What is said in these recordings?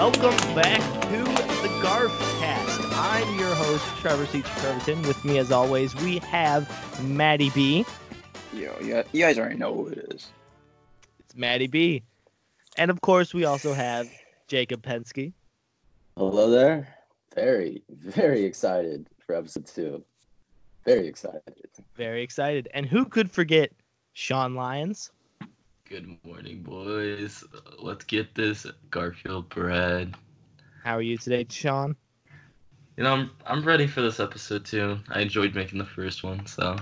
Welcome back to the GarfCast. I'm your host, Trevor C. Treverton. With me, as always, we have Maddie B. Yo, you guys already know who it is. It's Maddie B. And, of course, we also have Jacob Penske. Hello there. Very, very excited for episode 2. Very excited. Very excited. And who could forget Sean Lyons? Good morning, boys. Let's get this Garfield bread. How are you today, Sean? You know, I'm ready for this episode too. I enjoyed making the first one, so.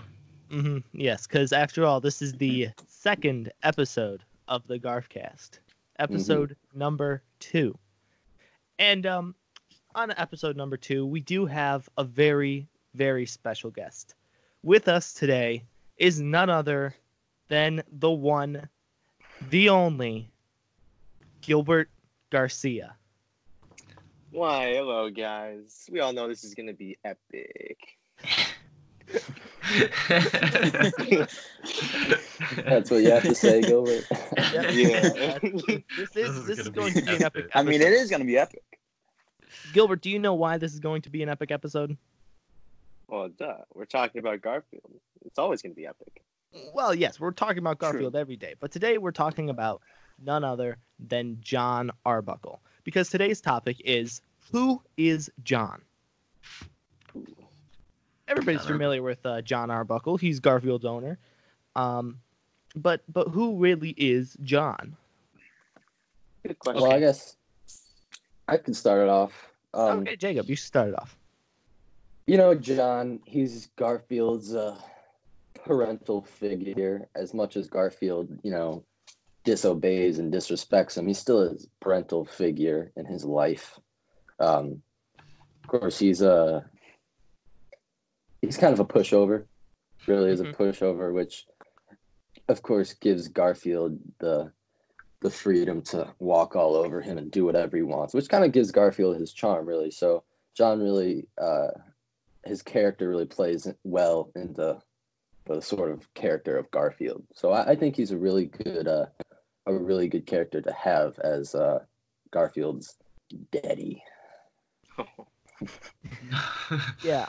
Yes, because after all, this is the second episode of the GarfCast. Episode number 2. And on episode number 2, we do have a very, very special guest. With us today is none other than the one, the only, Gilbert Garcia. Why, hello guys. We all know this is gonna be epic. That's what you have to say, Gilbert. Yeah. This is going to be an epic episode. I mean, it is going to be epic. Gilbert, do you know why this is going to be an epic episode? Well, duh. We're talking about Garfield. It's always gonna be epic. Well, yes, we're talking about Garfield every day, but today we're talking about none other than Jon Arbuckle, because today's topic is, who is Jon? Everybody's familiar with Jon Arbuckle. He's Garfield's owner. But who really is Jon? Good question. Well, I guess I can start it off. Okay, Jacob, you start it off. You know, Jon, he's Garfield's parental figure. As much as Garfield, disobeys and disrespects him, he's still his parental figure in his life. Of course, he's kind of a pushover. Really is a pushover, which, of course, gives Garfield the freedom to walk all over him and do whatever he wants, which kind of gives Garfield his charm, really. So Jon really, his character really plays well into the sort of character of Garfield. So I think he's a really good character to have as Garfield's daddy. Yeah.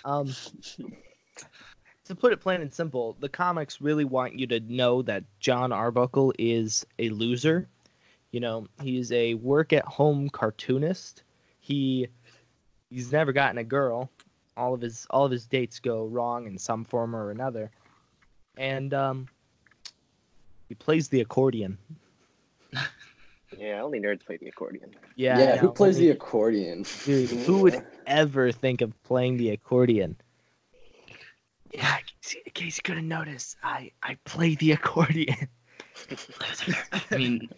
To put it plain and simple, the comics really want you to know that Jon Arbuckle is a loser. He's a work-at-home cartoonist. He's never gotten a girl. All of his dates go wrong in some form or another. And he plays the accordion. Yeah, only nerds play the accordion. Yeah, who plays the accordion? Dude, who would ever think of playing the accordion? Yeah, in case you couldn't notice, I play the accordion. I mean,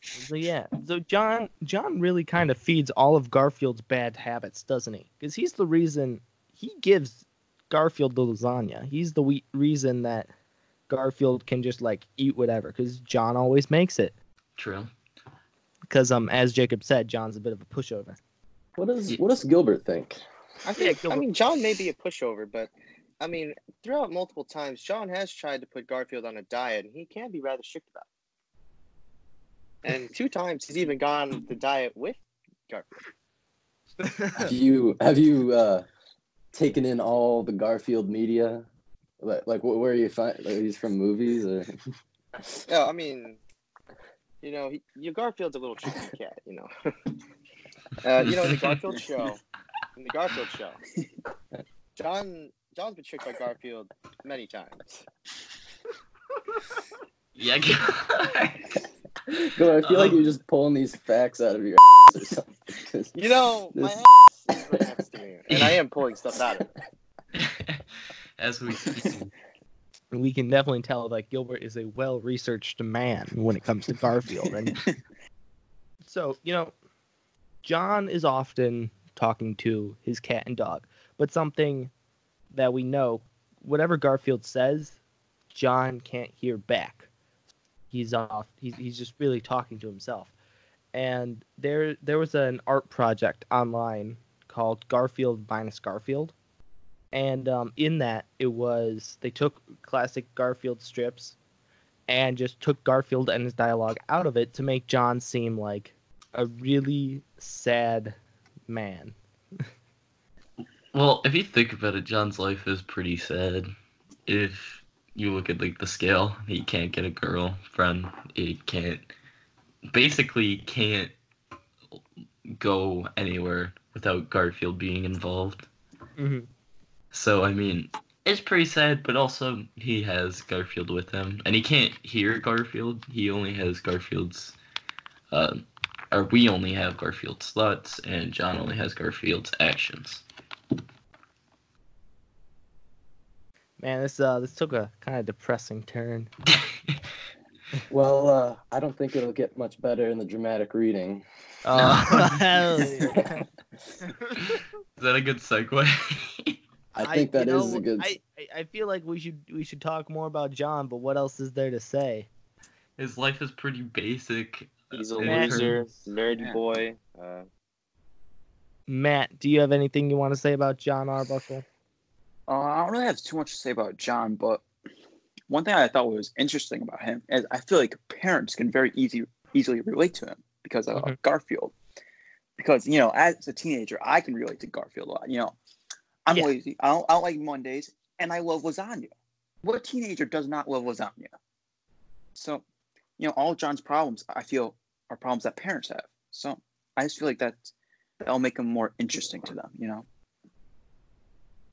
So Jon really kind of feeds all of Garfield's bad habits, doesn't he? Because he's the reason he gives Garfield the lasagna. He's the reason that Garfield can just eat whatever, because Jon always makes it. True. Because as Jacob said, Jon's a bit of a pushover. What does Gilbert think? I mean, Jon may be a pushover, but I mean, throughout multiple times, Jon has tried to put Garfield on a diet, and he can be rather strict about it. And 2 times he's even gone the diet with Garfield. Have you taken in all the Garfield media? Like where you find he's from movies or? Yeah, I mean, Garfield's a little tricky cat, in the Garfield show. Jon's been tricked by Garfield many times. Yeah. Go, I feel like you're just pulling these facts out of your ass or something. My ass is right next to me, and I am pulling stuff out of it. As we speak. We can definitely tell that Gilbert is a well-researched man when it comes to Garfield. And so, Jon is often talking to his cat and dog, but something that we know, whatever Garfield says, Jon can't hear back. He's just really talking to himself. And there was an art project online called Garfield minus Garfield. And in that, they took classic Garfield strips and just took Garfield and his dialogue out of it to make Jon seem like a really sad man. Well, if you think about it, John's life is pretty sad. If you look at like the scale, he can't get a girlfriend. He basically can't go anywhere without Garfield being involved. Mm-hmm. So, I mean, it's pretty sad, but also he has Garfield with him. And he can't hear Garfield. He only has Garfield's, or we only have Garfield's thoughts, and Jon only has Garfield's actions. Man, this took a kind of depressing turn. Well, I don't think it'll get much better in the dramatic reading. Oh, hell yeah. Is that a good segue? I think that is a good. I feel like we should talk more about Jon, but what else is there to say? His life is pretty basic. He's a Man. loser, nerdy Yeah. boy. Matt, do you have anything you want to say about Jon Arbuckle? I don't really have too much to say about Jon, but one thing I thought was interesting about him is I feel like parents can very easily relate to him because of Mhm. Garfield. Because, as a teenager, I can relate to Garfield a lot. I'm Yeah. lazy. I don't like Mondays, and I love lasagna. What teenager does not love lasagna? So, all of Jon's problems, I feel, are problems that parents have. So I just feel like that'll make him more interesting to them,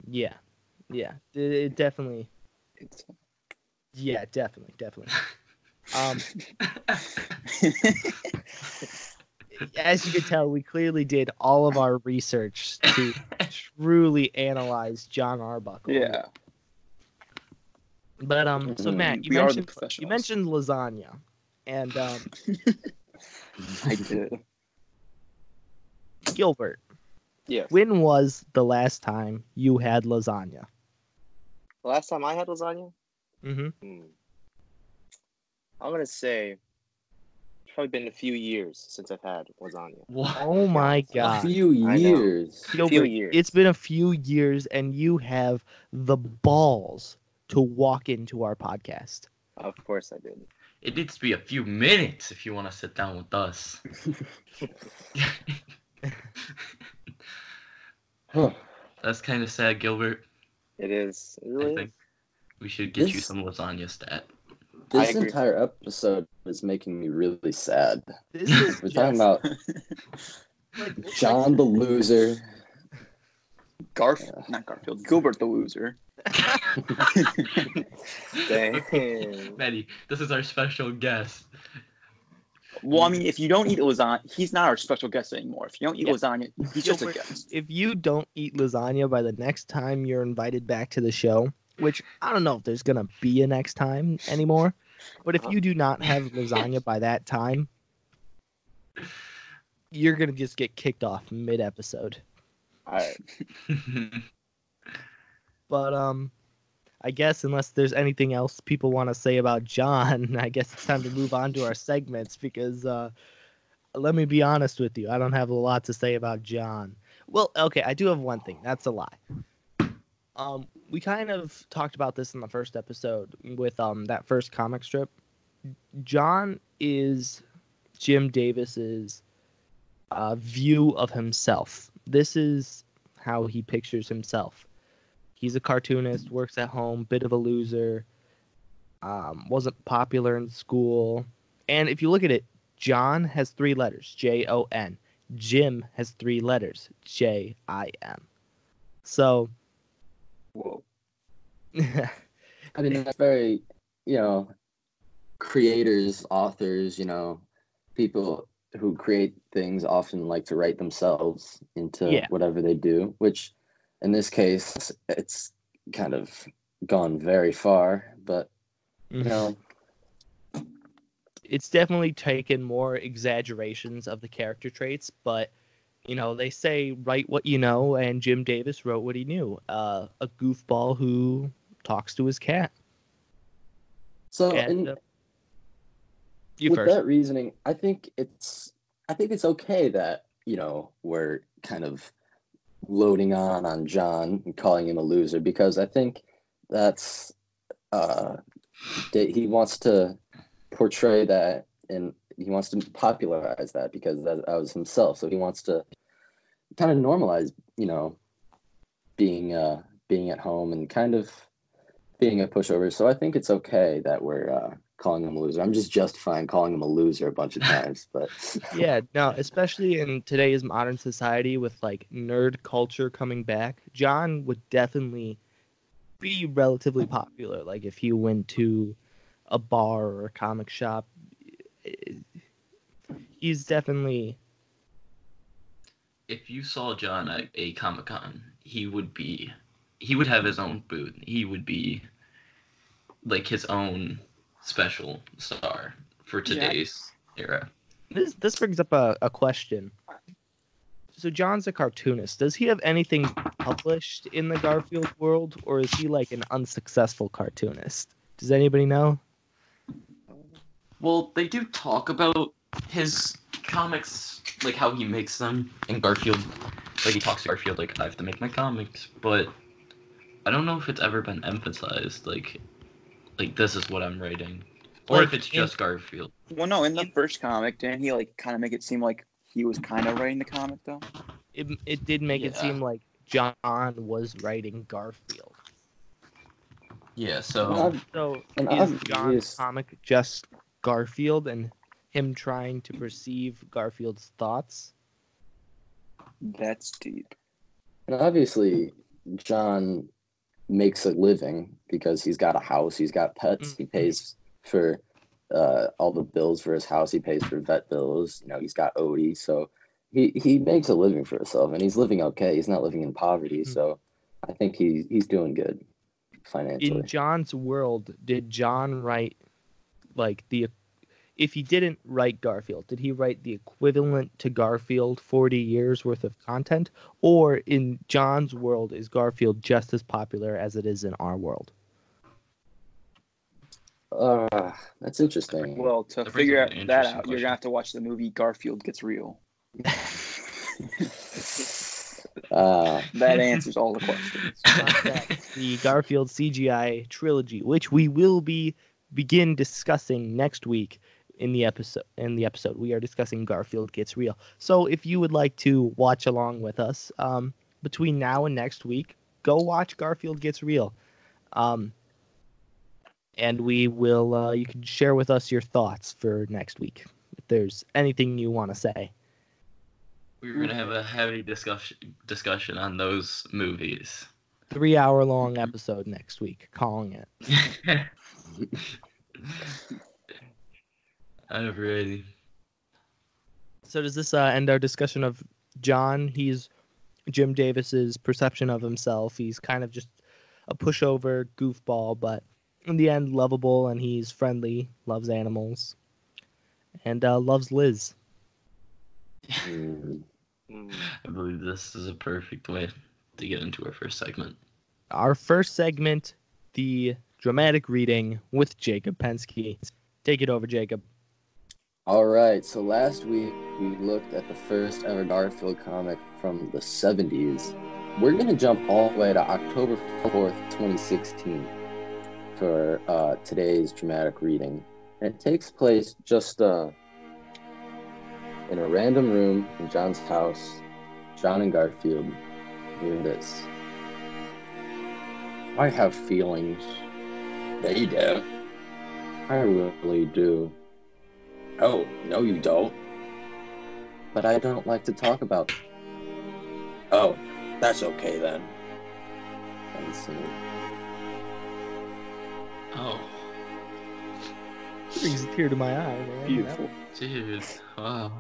Yeah. It definitely. It's, Yeah, definitely. As you can tell, we clearly did all of our research to truly analyze Jon Arbuckle. yeah. But so Matt, We are the you professionals. mentioned lasagna, and I did. Gilbert, Yes. when was the last time you had lasagna? The last time I had lasagna, Mm-hmm. I'm gonna say it's probably been a few years since I've had lasagna. What? Oh my A God, few I know. years. Gilbert! years. It's been a few years, and you have the balls to walk into our podcast. Of course I did. It needs to be a few minutes if you want to sit down with us. Huh. That's kind of sad, Gilbert. It is. It I really think is. we should get you This- some lasagna stat. I This agree. entire episode is making me really sad. This is We're talking just, about like, Jon the loser. Not Garfield. Gilbert the loser. Dang. Maddie, this is our special guest. Well, I mean, if you don't eat lasagna, he's not our special guest anymore. If you don't eat Yeah. lasagna, he's just a Gilbert, guest. if you don't eat lasagna by the next time you're invited back to the show, which I don't know if there's gonna be a next time anymore, but if you do not have lasagna by that time, you're gonna just get kicked off mid-episode. All right. But I guess unless there's anything else people want to say about Jon, I guess it's time to move on to our segments because let me be honest with you, I don't have a lot to say about Jon. Well, okay, I do have one thing. That's a lie. We kind of talked about this in the first episode with that first comic strip. Jon is Jim Davis's view of himself. This is how he pictures himself. He's a cartoonist, works at home, bit of a loser, wasn't popular in school. And if you look at it, Jon has 3 letters, Jon. Jim has 3 letters, Jim. So, Whoa. I mean, that's very, creators, authors, people who create things often like to write themselves into Yeah. whatever they do, which in this case, it's kind of gone very far, but, it's definitely taken more exaggerations of the character traits, but they say write what you know, and Jim Davis wrote what he knew. A goofball who talks to his cat. So And, you with first. that reasoning, I think it's okay that, we're kind of loading on Jon and calling him a loser, because I think that's he wants to portray that, and he wants to popularize that because that was himself. So he wants to kind of normalize, being at home and kind of being a pushover. So I think it's okay that we're calling him a loser. I'm just justifying calling him a loser a bunch of times, but Yeah, no, especially in today's modern society with like nerd culture coming back, John would definitely be relatively popular. Like if he went to a bar or a comic shop, he's definitely. If you saw John at a Comic-Con, he would have his own booth. He would be like his own special star for today's era. This brings up a question. So John's a cartoonist. Does he have anything published in the Garfield world, or is he like an unsuccessful cartoonist? Does anybody know? Well, they do talk about his comics, like how he makes them, and Garfield, like he talks to Garfield like, I have to make my comics, but I don't know if it's ever been emphasized, like this is what I'm writing, or Like, if it's just Garfield. Well, no, in the first comic, didn't he like kind of make it seem like he was kind of writing the comic though? It did make it seem like John was writing Garfield. Yeah, so Is John's comic just Garfield and him trying to perceive Garfield's thoughts? That's deep. and obviously John makes a living because he's got a house, he's got pets, he pays for all the bills for his house, he pays for vet bills, he's got Odie, so he makes a living for himself, and he's living okay. He's not living in poverty, so I think he's doing good financially. In John's world, did John write like if he didn't write Garfield, did he write the equivalent to Garfield 40 years worth of content? Or in John's world, is Garfield just as popular as it is in our world? That's interesting. Well, to figure that out, you're gonna have to watch the movie Garfield Gets Real. That answers all the questions. The Garfield CGI trilogy, which we will begin discussing next week in the episode. We are discussing Garfield Gets Real. So if you would like to watch along with us between now and next week, go watch Garfield Gets Real. And we will you can share with us your thoughts for next week if there's anything you want to say. We're gonna have a heavy discussion on those movies. 3-hour-long episode next week, calling it. I'm ready. So does this end our discussion of John? He's Jim Davis's perception of himself. He's kind of just a pushover goofball, but in the end, lovable, and he's friendly, loves animals, and loves Liz. I believe this is a perfect way to get into our first segment. Our first segment, the dramatic reading with Jacob Pensky. Take it over, Jacob. All right, so last week we looked at the first ever Garfield comic from the 70s. We're going to jump all the way to October 4th, 2016 for today's dramatic reading. And it takes place just in a random room in John's house. John and Garfield. Hear this. I have feelings. They do. I really do. Oh, no you don't. But I don't like to talk about them. Oh, that's okay then. Oh. Brings a tear to my eye, man. Beautiful. Dude, wow.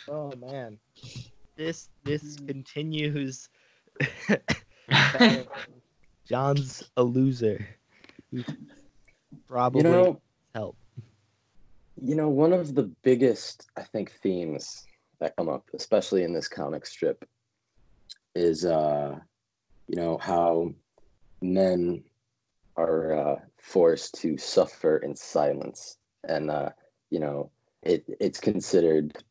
Oh man, this continues. John's a loser. Probably help. One of the biggest, I think, themes that come up, especially in this comic strip, is how men are forced to suffer in silence, and it's considered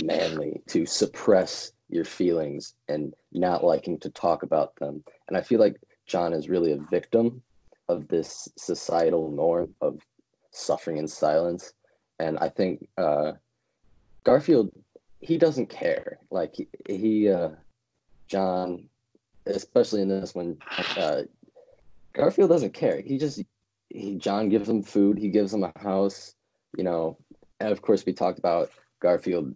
manly to suppress your feelings and not liking to talk about them. And I feel like John is really a victim of this societal norm of suffering in silence. And I think Garfield, he doesn't care. Like he John, especially in this one, Garfield doesn't care. John gives him food. He gives him a house. You know, and of course we talked about Garfield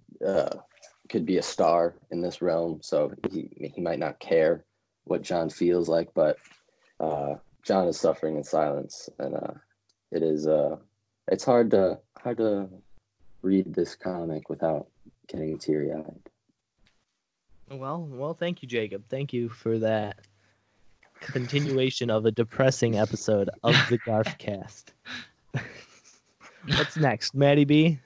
could be a star in this realm, so he might not care what John feels like, but John is suffering in silence, and it's hard to read this comic without getting teary-eyed. Well, thank you, Jacob. Thank you for that continuation of a depressing episode of the GarfCast. What's next, Maddie B?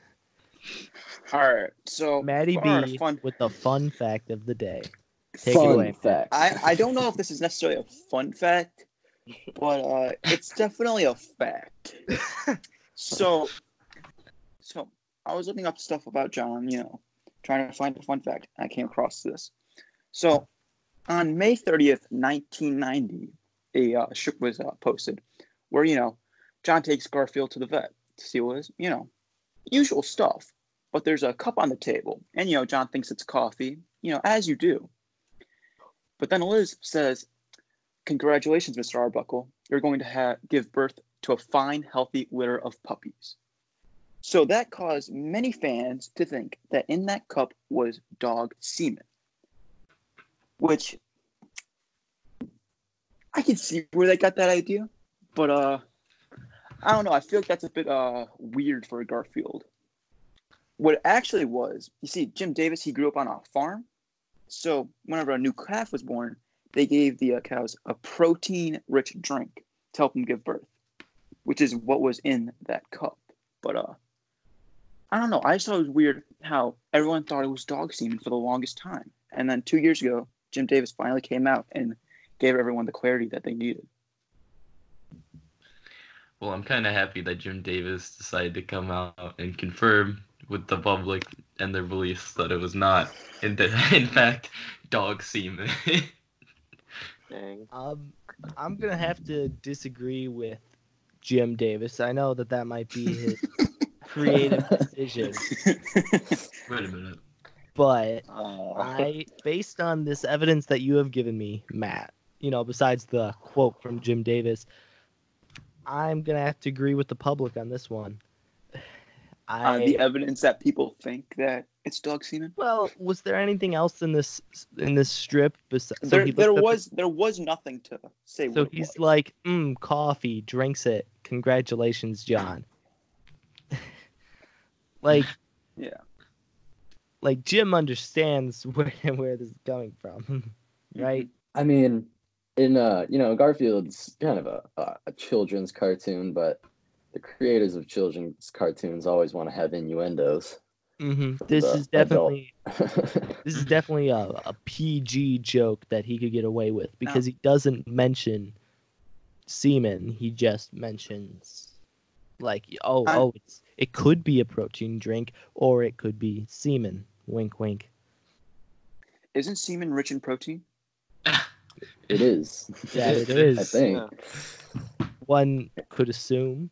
All right, so Maddie B with the fun fact of the day. Take it away. Fact. I don't know if this is necessarily a fun fact, but it's definitely a fact. So I was looking up stuff about John, trying to find a fun fact. I came across this. So on May 30th, 1990, a strip was posted where, John takes Garfield to the vet to see what his, usual stuff. But there's a cup on the table, and, John thinks it's coffee, as you do. But then Liz says, "Congratulations, Mr. Arbuckle. You're going to give birth to a fine, healthy litter of puppies." So that caused many fans to think that in that cup was dog semen. Which, I can see where they got that idea. But, I don't know. I feel like that's a bit weird for a Garfield. What it actually was, you see, Jim Davis, he grew up on a farm. So whenever a new calf was born, they gave the cows a protein-rich drink to help them give birth, which is what was in that cup. But I don't know. I just thought it was weird how everyone thought it was dog semen for the longest time. And then 2 years ago, Jim Davis finally came out and gave everyone the clarity that they needed. Well, I'm kind of happy that Jim Davis decided to come out and confirm with the public and their beliefs that it was not, in fact, dog semen. Dang. I'm gonna have to disagree with Jim Davis. I know that might be his creative decision, Wait a minute. but based on this evidence that you have given me, Matt, besides the quote from Jim Davis, I'm gonna have to agree with the public on this one. The evidence that people think that it's dog semen. Well, was there anything else in this strip? There was nothing to say. So he's like, coffee, drinks it. Congratulations, John. Like, yeah, like Jim understands where this is coming from, right? I mean, in Garfield's kind of a children's cartoon, but the creators of children's cartoons always want to have innuendos. Mm-hmm. This is definitely a PG joke that he could get away with because he doesn't mention semen. He just mentions it could be a protein drink or it could be semen. Wink, wink. Isn't semen rich in protein? It is. Yeah, it is. I think. One could assume.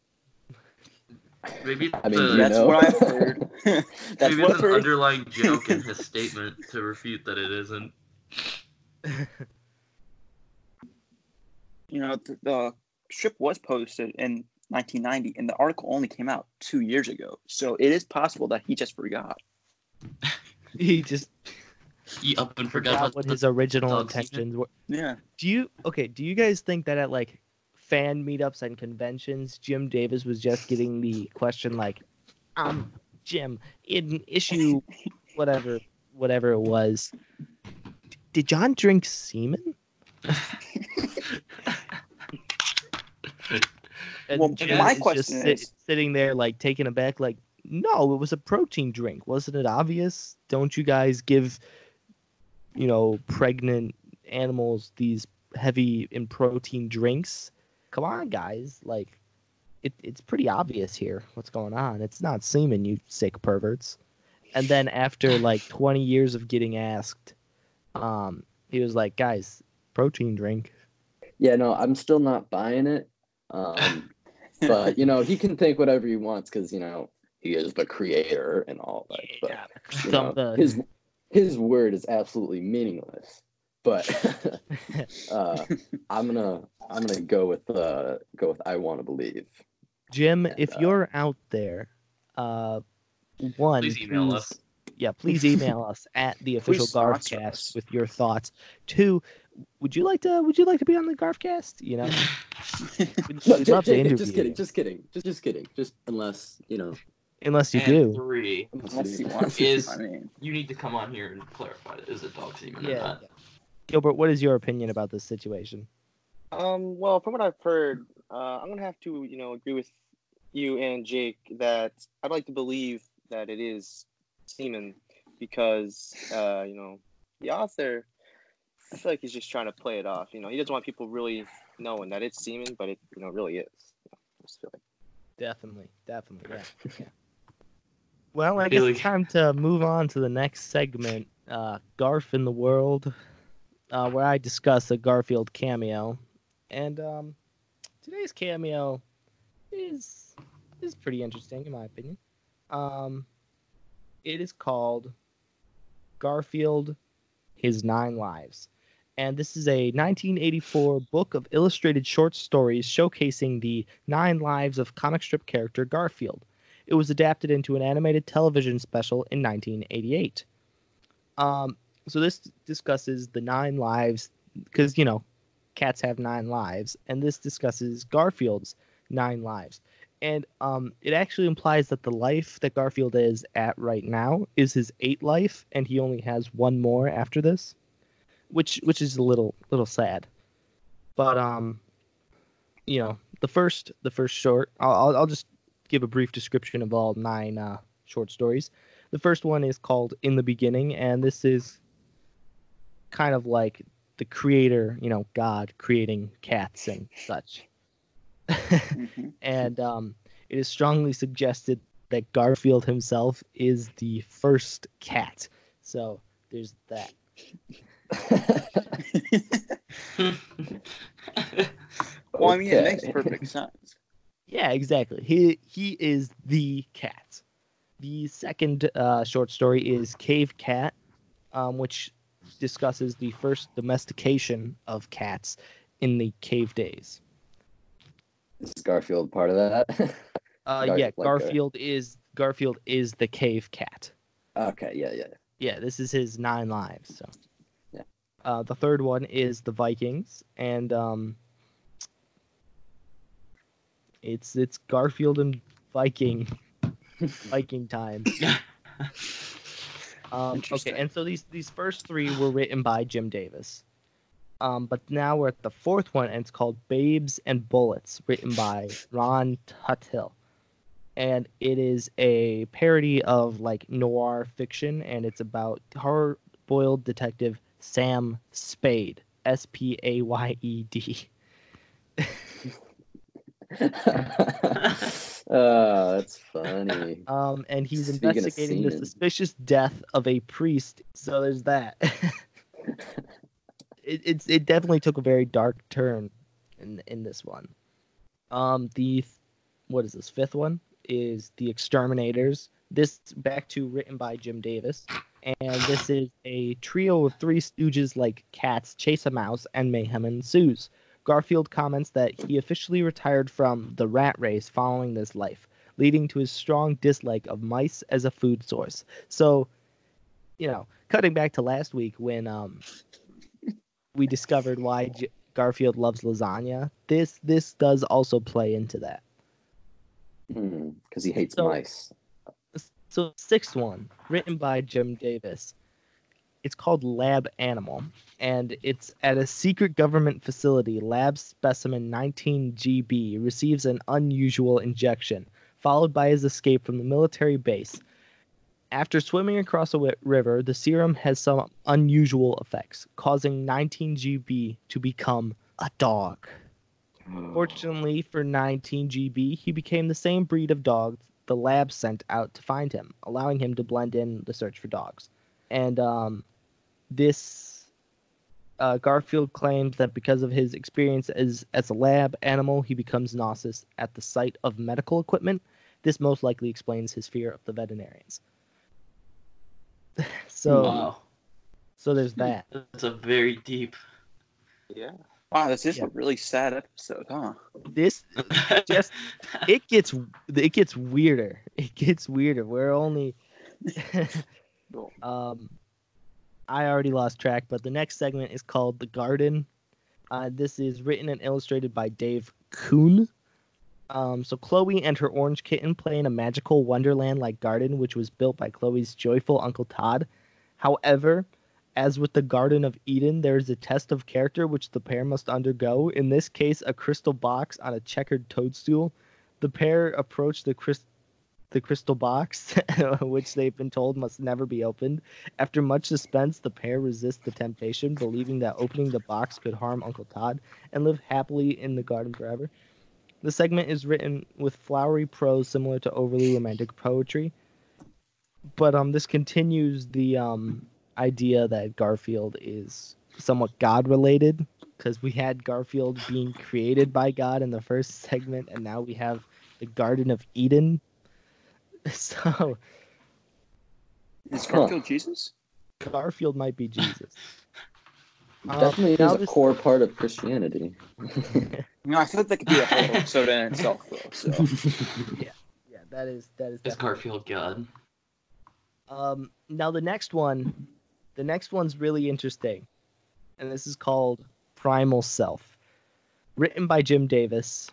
Maybe that's what I've heard. That's maybe what it's I've an heard. underlying joke in his statement to refute that it isn't. The strip was posted in 1990, and the article only came out 2 years ago. So it is possible that he just forgot. He up and forgot what his original intentions were. Yeah. Do you guys think that at fan meetups and conventions, Jim Davis was just getting the question Jim, in issue whatever it was, did John drink semen? And Jim my is question just sitting there taken aback, no, it was a protein drink. Wasn't it obvious? Don't you guys give, pregnant animals these heavy in protein drinks? Come on, guys. It's pretty obvious here what's going on. It's not semen, you sick perverts. And then after 20 years of getting asked, he was like, guys, protein drink. Yeah, no, I'm still not buying it. But he can think whatever he wants because he is the creator and all that. But his word is absolutely meaningless. But I'm gonna go with I want to believe. Jim, if you're out there, one, Please email us. Yeah, please email us at the official GarfCast with your thoughts. 2, would you like to be on the GarfCast? We'd love to interview you. Just kidding. Just unless Unless you and do. 3 Unless you want you need to come on here and clarify is it dog semen or Yeah. not. Gilbert, what is your opinion about this situation? Well, from what I've heard, I'm gonna have to, agree with you and Jake that I'd like to believe that it is semen because, the author, I feel like he's just trying to play it off. He doesn't want people really knowing that it's semen, but it, really is. I just feel like. Definitely, yeah. Well, I guess it's time to move on to the next segment, Garf in the World, where I discuss a Garfield cameo. And today's cameo is pretty interesting, in my opinion. It is called Garfield, His 9 Lives. And this is a 1984 book of illustrated short stories showcasing the 9 lives of comic strip character Garfield. It was adapted into an animated television special in 1988. So this discusses the 9 lives, because, cats have 9 lives, and this discusses Garfield's 9 lives. And it actually implies that the life that Garfield is at right now is his 8th life, and he only has 1 more after this, which is a little sad. But the first short, I'll just give a brief description of all 9 short stories. The first one is called In the Beginning, and this is kind of like the creator, God creating cats and such. Mm-hmm. And it is strongly suggested that Garfield himself is the first cat. So there's that. Well, I mean, it makes perfect sense. Yeah, exactly. He is the cat. The second short story is Cave Cat, which discusses the first domestication of cats in the cave days. Is Garfield part of that? Garfield is the cave cat. Okay, yeah. Yeah, this is his 9 lives. So, yeah. The third one is the Vikings, and it's Garfield and Viking time. Okay, and so these first 3 were written by Jim Davis. But now we're at the 4th one, and it's called Babes and Bullets, written by Ron Tuthill. And it is a parody of noir fiction, and it's about hard-boiled detective Sam Spade, Spayd. Oh, that's funny. And he's Speaking of investigating the semen. suspicious death of a priest. So there's that. It definitely took a very dark turn in this one. The 5th one is The Exterminators. This written by Jim Davis, and this is a trio of 3 stooges like cats chase a mouse and mayhem ensues. Garfield comments that he officially retired from the rat race following this life, leading to his strong dislike of mice as a food source. So, cutting back to last week when we discovered why Garfield loves lasagna, this does also play into that. Because he hates mice. So 6th one, written by Jim Davis. It's called Lab Animal, and it's at a secret government facility. Lab specimen 19GB receives an unusual injection, followed by his escape from the military base. After swimming across a river, the serum has some unusual effects, causing 19GB to become a dog. Fortunately for 19GB, he became the same breed of dog the lab sent out to find him, allowing him to blend in the search for dogs. And this Garfield claims that because of his experience as a lab animal, he becomes nauseous at the sight of medical equipment. This most likely explains his fear of the veterinarians. So, Wow. so there's that. That's a very deep. Yeah. Wow, this is Yeah. a really sad episode, huh? This just it gets weirder. It gets weirder. We're only I already lost track, but the next segment is called The Garden. This is written and illustrated by Dave Kuhn. So Chloe and her orange kitten play in a magical wonderland-like garden, which was built by Chloe's joyful Uncle Todd. However, as with the Garden of Eden, there is a test of character which the pair must undergo. In this case, a crystal box on a checkered toadstool. The pair approach the crystal box, which they've been told must never be opened. After much suspense, the pair resist the temptation, believing that opening the box could harm Uncle Todd, and live happily in the garden forever. The segment is written with flowery prose similar to overly romantic poetry, but this continues the idea that Garfield is somewhat God-related, because we had Garfield being created by God in the first segment, and now we have the Garden of Eden. So Is Garfield Jesus? Garfield might be Jesus. Definitely now is a core part of Christianity. No, I feel like that could be a whole episode in itself, though. So Yeah, that is Is definitely- Garfield God? Now the next one's really interesting, and this is called Primal Self, written by Jim Davis.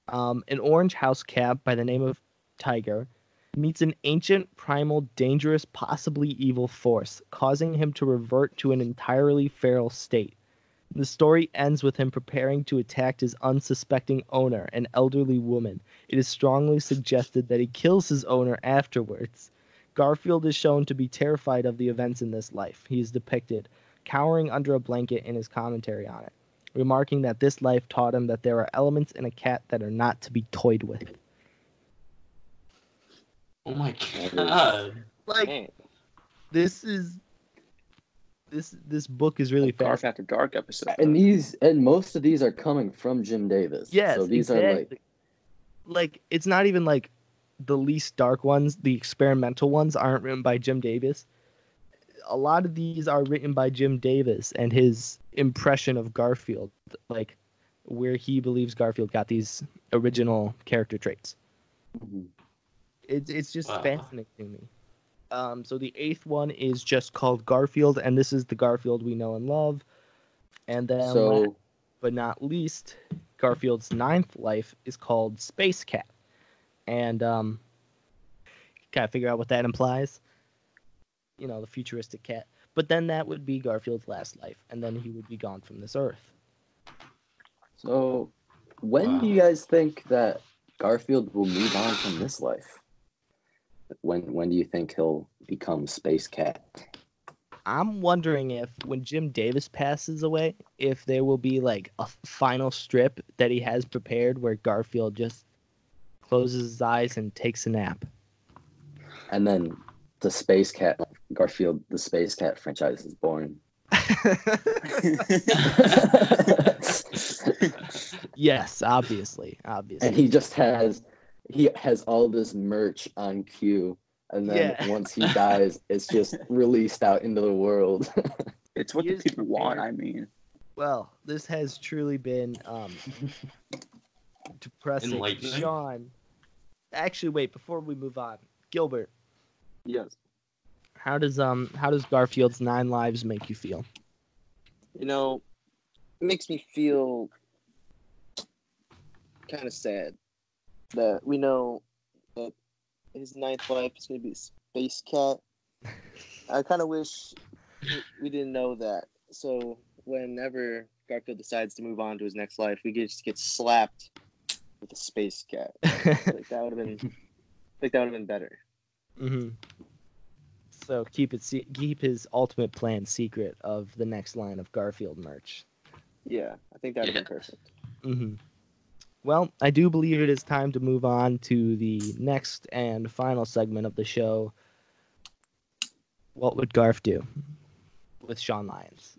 An orange house cat by the name of Tiger meets an ancient, primal, dangerous, possibly evil force, causing him to revert to an entirely feral state. The story ends with him preparing to attack his unsuspecting owner, an elderly woman. It is strongly suggested that he kills his owner afterwards. Garfield is shown to be terrified of the events in this life. He is depicted cowering under a blanket in his commentary on it, remarking that this life taught him that there are elements in a cat that are not to be toyed with. Oh my god. Like, Man. this book is really Garf fast. After Dark episode. And most of these are coming from Jim Davis. Yes, So these exactly. Like it's not even like the least dark ones. The experimental ones aren't written by Jim Davis. A lot of these are written by Jim Davis and his impression of Garfield, like where he believes Garfield got these original character traits. Mhm. It's just Wow. fascinating to me. So the 8th one is just called Garfield, and this is the Garfield we know and love. And then, last So but not least, Garfield's 9th life is called Space Cat, and gotta figure out what that implies. You know, the futuristic cat. But then that would be Garfield's last life, and then he would be gone from this earth. when do Wow. you guys think that Garfield will move on from this life? When do you think he'll become Space Cat? I'm wondering if when Jim Davis passes away, if there will be like a final strip that he has prepared where Garfield just closes his eyes and takes a nap. And then the Space Cat, Garfield, the Space Cat franchise is born. Yes, obviously. And he has all this merch on cue, and then Yeah. once he dies, it's just released out into the world. It's what He the is people want. prepared. I mean, Well, this has truly been depressing. Enlightening. Sean, actually, wait, before we move on, Gilbert, Yes. how does Garfield's 9 lives make you feel? You know, it makes me feel kind of sad that we know that his 9th life is going to be a space cat. I kind of wish we didn't know that. So whenever Garfield decides to move on to his next life, we just get slapped with a space cat. Like that would have been better. Mm-hmm. So keep his ultimate plan secret of the next line of Garfield merch. Yeah, I think that would have been Yes. perfect. Mm-hmm. Well, I do believe it is time to move on to the next and final segment of the show. What would Garf do? With Sean Lyons.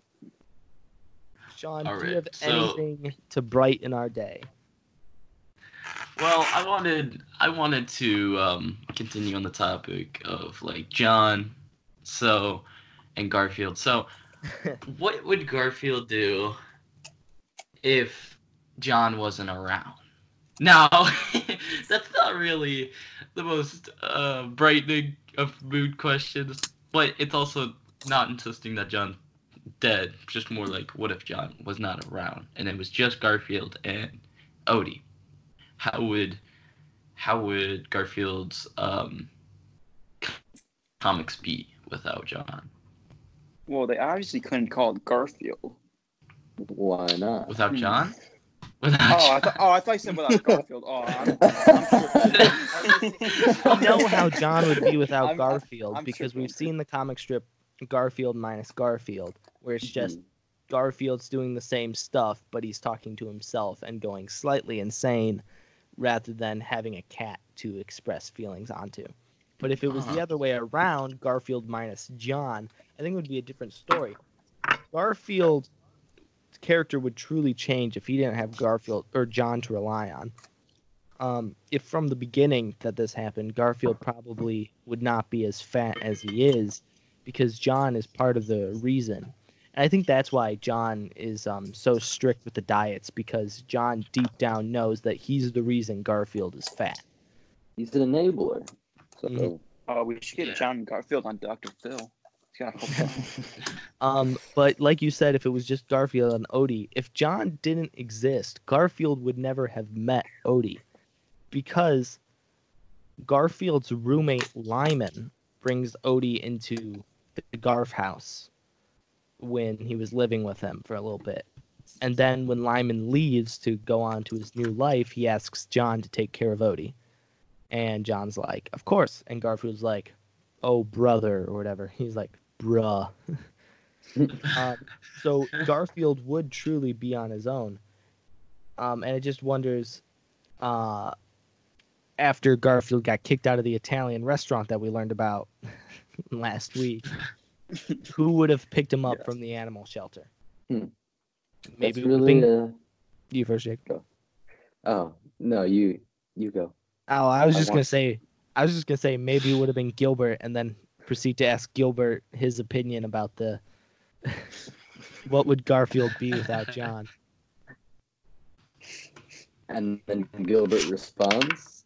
Sean, All do you right, have so- anything to brighten our day? Well, I wanted to continue on the topic of like John, and Garfield. So, what would Garfield do if John wasn't around? Now, that's not really the most brightening of mood questions, but it's also not insisting that John's dead. Just more like, what if John was not around and it was just Garfield and Odie? How would Garfield's comics be without John? Well, they obviously couldn't call it Garfield. Why not? Without Hmm. John? Without I John? thought you said without Garfield. I'm We know how John would be without I'm- Garfield I'm because tripping. we've seen the comic strip Garfield minus Garfield, where it's just Garfield's doing the same stuff, but he's talking to himself and going slightly insane rather than having a cat to express feelings onto. But if it was the other way around, Garfield minus John, I think it would be a different story. Garfield's character would truly change if he didn't have Garfield or John to rely on. If from the beginning that this happened, Garfield probably would not be as fat as he is because John is part of the reason. And I think that's why John is so strict with the diets, because John deep down knows that he's the reason Garfield is fat. He's an enabler. So Mhm. We should get John Garfield on Dr. Phil. He's got a whole But like you said, if it was just Garfield and Odie, if John didn't exist, Garfield would never have met Odie, because Garfield's roommate Lyman brings Odie into the Garf house when he was living with him for a little bit. And then when Lyman leaves to go on to his new life, he asks John to take care of Odie. And John's like, of course. And Garfield's like, oh, brother, or whatever. He's like, bruh. So Garfield would truly be on his own. And it just wonders, after Garfield got kicked out of the Italian restaurant that we learned about last week, who would have picked him up from the animal shelter? Maybe Maybe that's really you first, Jake. Oh no, you go. Oh, I was just want- gonna say maybe it would have been Gilbert, and then proceed to ask Gilbert his opinion about the what would Garfield be without John. And then Gilbert responds.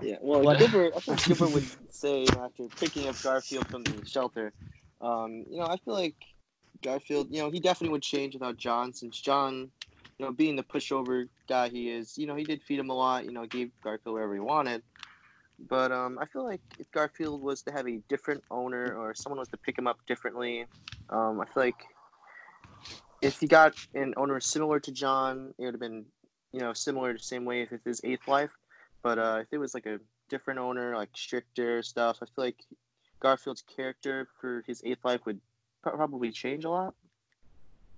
Yeah, well, What? I think Gilbert would say after picking up Garfield from the shelter, I feel like Garfield, he definitely would change without John, since John, being the pushover guy he is, he did feed him a lot, gave Garfield whatever he wanted. But I feel like if Garfield was to have a different owner or someone was to pick him up differently, I feel like if he got an owner similar to John, it would have been, similar the same way if it's his eighth life. But if it was like a different owner, like stricter stuff, I feel like Garfield's character for his eighth life would probably change a lot.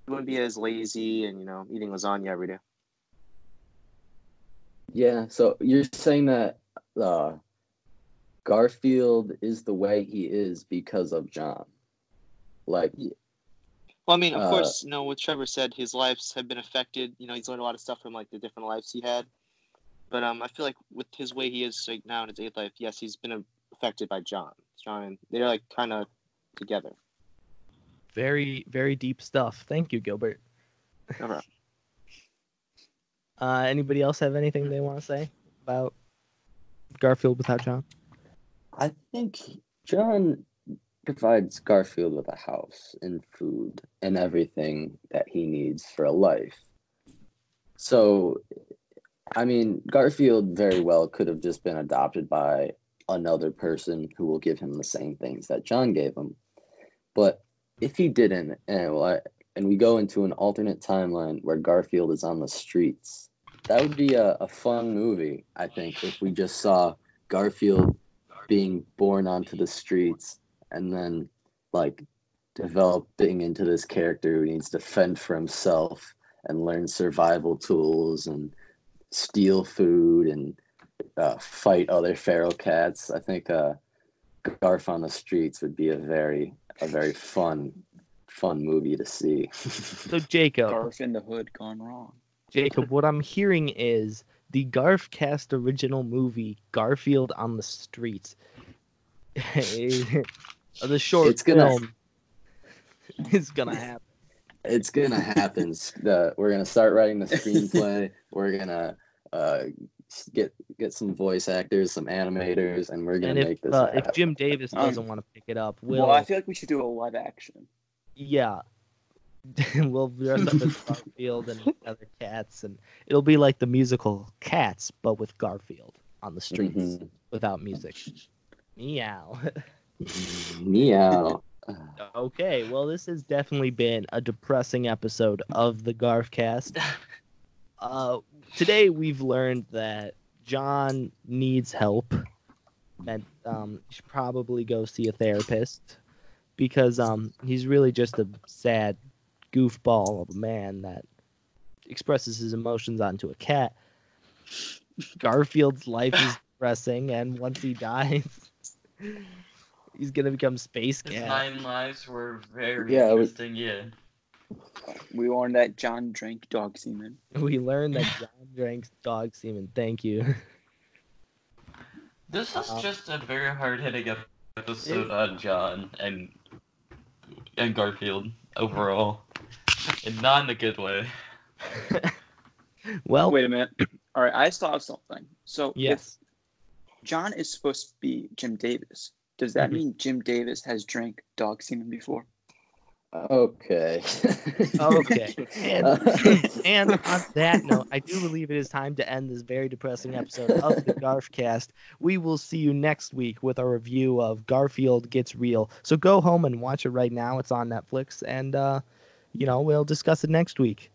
He wouldn't be as lazy and, eating lasagna every day. Yeah, so you're saying that Garfield is the way he is because of John. Like, well, I mean, of course, what Trevor said, his lives have been affected. He's learned a lot of stuff from like the different lives he had. But I feel like with his way he is like now in his eighth life, yes, he's been affected by John. And they're like kind of together. Very, very deep stuff. Thank you, Gilbert. All right. Anybody else have anything they want to say about Garfield without John? I think John provides Garfield with a house and food and everything that he needs for a life. So, I mean, Garfield very well could have just been adopted by another person who will give him the same things that John gave him. But if he didn't, and we go into an alternate timeline where Garfield is on the streets, that would be a fun movie, I think, if we just saw Garfield being born onto the streets and then, like, developing into this character who needs to fend for himself and learn survival tools and steal food and fight other feral cats. I think Garf on the streets would be a very fun fun movie to see. So Jacob, Garf in the Hood gone wrong. what I'm hearing is the GarfCast original movie, Garfield on the Streets. The short It's gonna- film is gonna happen. It's gonna happen. We're gonna start writing the screenplay. We're gonna get some voice actors, some animators, and we're gonna And make this happen. if Jim Davis doesn't want to pick it up, Well, I feel like we should do a live action. yeah, we'll dress up as Garfield and other cats, and it'll be like the musical Cats, but with Garfield on the streets Mhm. without music. Meow. Meow. Okay, well, this has definitely been a depressing episode of the GarfCast. Today we've learned that Jon needs help, and he should probably go see a therapist because he's really just a sad goofball of a man that expresses his emotions onto a cat. Garfield's life is depressing, and once he dies, he's gonna become Space His Cat. 9 lives were very Yeah, interesting. Yeah. We learned that Jon drank dog semen. We learned that Jon drank dog semen. Thank you. This is just a very hard-hitting episode on Jon and Garfield overall, and not in a good way. Well, Wait a minute. All right, I still have something. So yes. if Jon is supposed to be Jim Davis, does that Mhm. mean Jim Davis has drank dog semen before? Okay. Okay. And on that note, I do believe it is time to end this very depressing episode of the GarfCast. We will see you next week with our review of Garfield Gets Real. So go home and watch it right now. It's on Netflix, and we'll discuss it next week.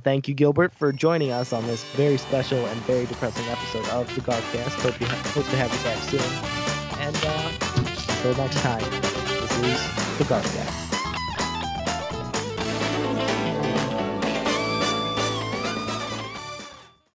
Thank you, Gilbert, for joining us on this very special and very depressing episode of the GarfCast. Hope to have you back soon. And until next time, this is the GarfCast.